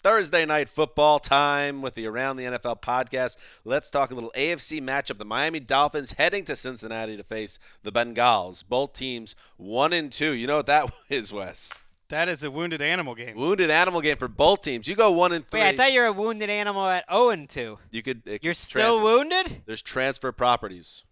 Thursday night football time with the Around the NFL podcast. Let's talk a little AFC matchup. The Miami Dolphins heading to Cincinnati to face the Bengals. Both teams 1-2. You know what that is, Wes? That is a wounded animal game. Wounded animal game for both teams. You go 1-3. Wait, I thought you were a wounded animal at 0-2. You're still wounded? There's transfer properties.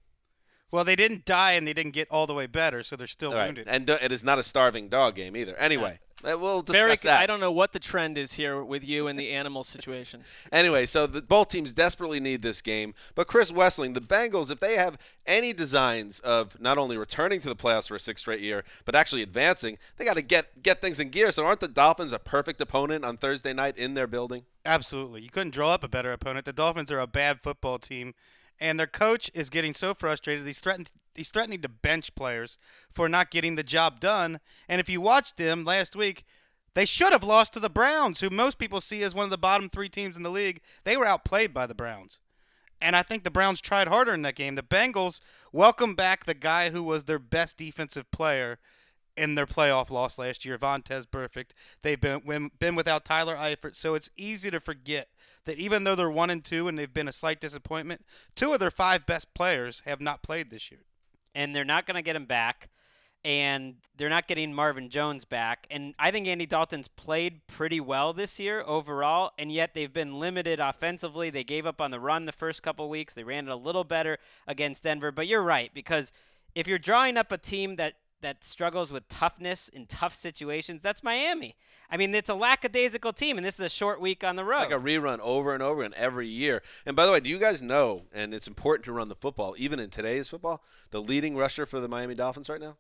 Well, they didn't die and they didn't get all the way better, so they're still wounded. And it is not a starving dog game either. Anyway, we'll discuss that. I don't know what the trend is here with you and the animal situation. Anyway, so both teams desperately need this game. But Chris Wessling, the Bengals, if they have any designs of not only returning to the playoffs for a sixth straight year, but actually advancing, they got to get things in gear. So aren't the Dolphins a perfect opponent on Thursday night in their building? Absolutely. You couldn't draw up a better opponent. The Dolphins are a bad football team. And their coach is getting so frustrated, he's threatening to bench players for not getting the job done. And if you watched them last week, they should have lost to the Browns, who most people see as one of the bottom three teams in the league. They were outplayed by the Browns. And I think the Browns tried harder in that game. The Bengals welcome back the guy who was their best defensive player in their playoff loss last year, Vontaze Burfict. They've been without Tyler Eifert, so it's easy to forget that even though they're 1-2 and they've been a slight disappointment, 2 of their 5 best players have not played this year. And they're not going to get him back, and they're not getting Marvin Jones back. And I think Andy Dalton's played pretty well this year overall, and yet they've been limited offensively. They gave up on the run the first couple weeks. They ran it a little better against Denver. But you're right, because if you're drawing up a team that struggles with toughness in tough situations, that's Miami. I mean, it's a lackadaisical team, and this is a short week on the road. It's like a rerun over and over again every year. And by the way, do you guys know, and it's important to run the football, even in today's football, the leading rusher for the Miami Dolphins right now?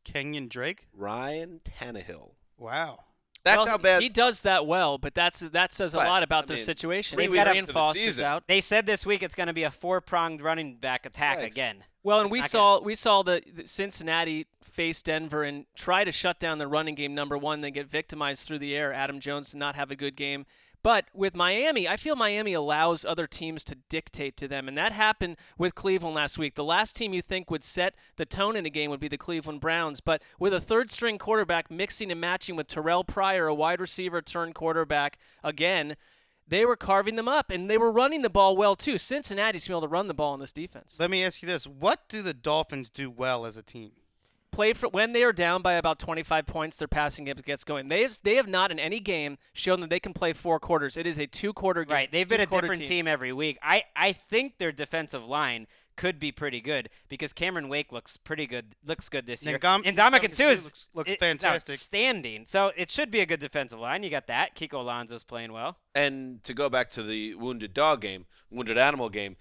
Kenyon Drake? Ryan Tannehill. Wow. That's how bad. He does that well, but that says a lot about their situation. They've Got into the Foster's season. out. They said this week it's going to be a 4-pronged running back attack again. Well, and we saw the Cincinnati face Denver and try to shut down the running game, number one. They get victimized through the air. Adam Jones did not have a good game. But with Miami, I feel Miami allows other teams to dictate to them, and that happened with Cleveland last week. The last team you think would set the tone in a game would be the Cleveland Browns, but with a third-string quarterback mixing and matching with Terrell Pryor, a wide receiver turned quarterback, again, they were carving them up, and they were running the ball well, too. Cincinnati's been able to run the ball in this defense. Let me ask you this. What do the Dolphins do well as a team? When they are down by about 25 points, their passing game gets going. They have not in any game shown that they can play 4 quarters. It is a 2-quarter game. Right, they've been a different team every week. I think their defensive line could be pretty good because Cameron Wake looks good this year. And Ndamukong Suh looks fantastic. Outstanding. So it should be a good defensive line. You got that. Kiko Alonso's playing well. And to go back to the wounded animal game,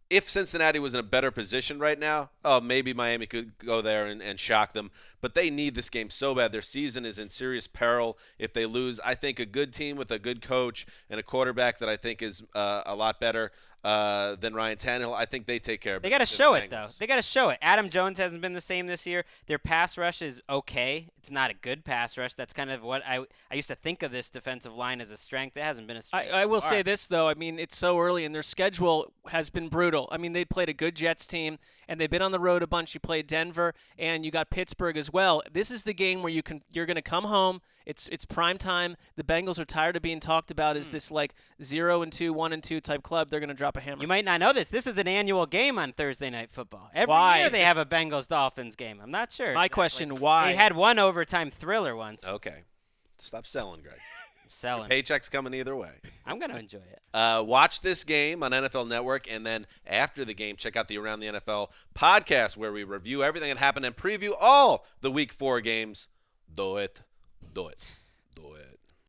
if Cincinnati was in a better position right now, maybe Miami could go there and shock them. But they need this game so bad. Their season is in serious peril if they lose. I think a good team with a good coach and a quarterback that I think is a lot better than Ryan Tannehill, I think they take care of it. They got to show it, though. They got to show it. Adam Jones hasn't been the same this year. Their pass rush is okay. It's not a good pass rush. That's kind of what I used to think of this defensive line as a strength. It hasn't been a strength. I will say this, though. I mean, it's so early, and their schedule has been brutal. I mean, they played a good Jets team, and they've been on the road a bunch. You played Denver, and you got Pittsburgh as well. This is the game where you're going to come home. It's prime time. The Bengals are tired of being talked about as this like 0-2, 1-2 type club. They're going to drop a hammer. You might not know this. This is an annual game on Thursday Night Football. Every year they have a Bengals-Dolphins game. I'm not sure. My question, why? They had one overtime thriller once. Okay. Stop selling, Greg. Selling. Your paycheck's coming either way. I'm going to enjoy it. Watch this game on NFL Network, and then after the game, check out the Around the NFL podcast where we review everything that happened and preview all the Week 4 games. Do it. Do it. Do it.